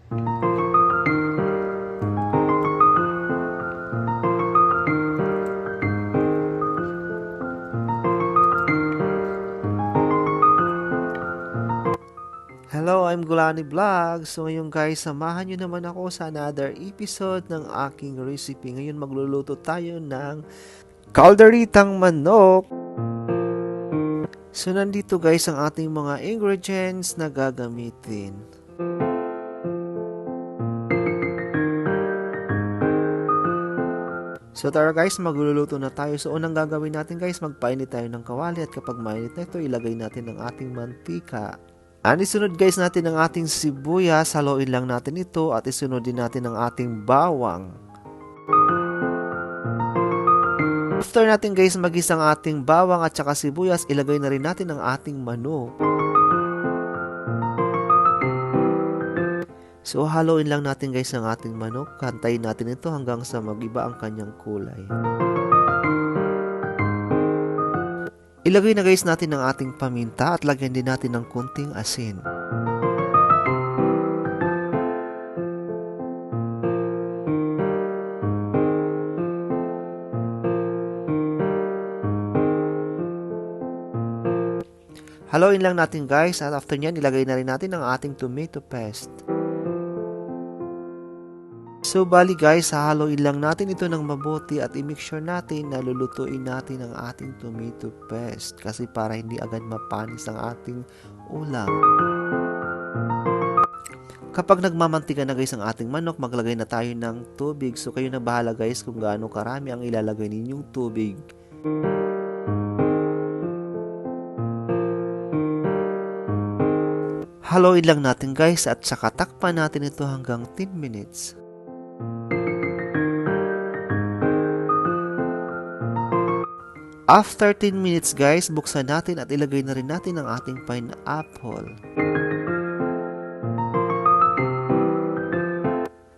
Hello, I'm Gulani Vlog. So ngayon guys, samahan nyo naman ako sa another episode ng aking recipe. Ngayon magluluto tayo ng kalderitang manok. So nandito guys ang ating mga ingredients na gagamitin. So tara guys, magluluto na tayo. So unang gagawin natin guys, magpainit tayo ng kawali at kapag mainit na ito, ilagay natin ang ating mantika. Isunod guys natin ang ating sibuyas, haluin lang natin ito at isunod din natin ang ating bawang. After natin guys magisa ang ating bawang at saka sibuyas, ilagay na rin natin ang ating manok. So haluin lang natin guys ang ating manok, kantayin natin ito hanggang sa mag-iba ang kanyang kulay. Ilagay na guys natin ang ating paminta at lagyan din natin ng kunting asin. Haluin lang natin guys at after nyan ilagay na rin natin ang ating tomato paste. So bali guys, hahaluin lang natin ito ng mabuti at i-make sure natin na lulutuin natin ang ating tomato paste kasi para hindi agad mapanis ang ating ulam. Kapag nagmamantika na guys ang ating manok, maglagay na tayo ng tubig. So kayo na bahala guys kung gaano karami ang ilalagay ninyong tubig. Haluin lang natin guys at saka takpan natin ito hanggang 10 minutes. After 10 minutes guys, buksan natin at ilagay na rin natin ang ating pineapple.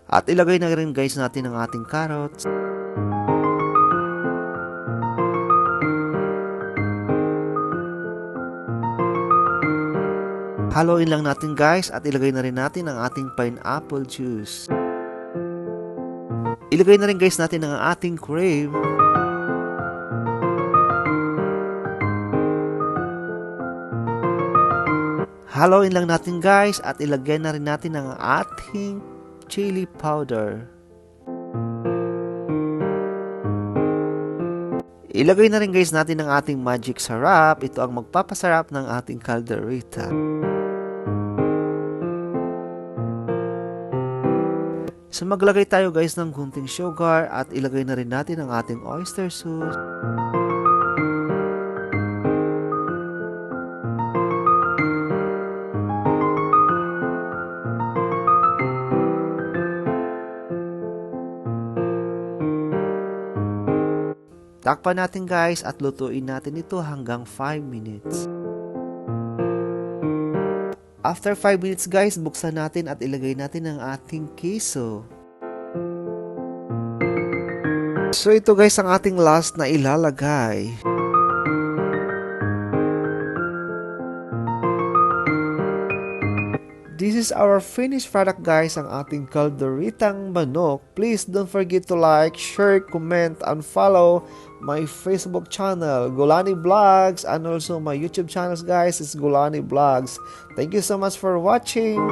At ilagay na rin guys natin ang ating carrots. Haluin lang natin guys at ilagay na rin natin ang ating pineapple juice. Ilagay na rin guys natin ang ating cream. Haluin lang natin guys at ilagay na rin natin ang ating chili powder. Ilagay na rin guys natin ang ating magic sarap. Ito ang magpapasarap ng ating kalderita. So maglagay tayo guys ng kunting sugar at ilagay na rin natin ang ating oyster sauce. Takpan natin guys at lutuin natin ito hanggang 5 minutes. After 5 minutes guys, buksan natin at ilagay natin ang ating queso. So ito guys ang ating last na ilalagay. This is our finished product guys, ang ating kalderitang manok. Please don't forget to like, share, comment, and follow my Facebook channel, Gulani Vlogs, and also my YouTube channels guys, is Gulani Vlogs. Thank you so much for watching.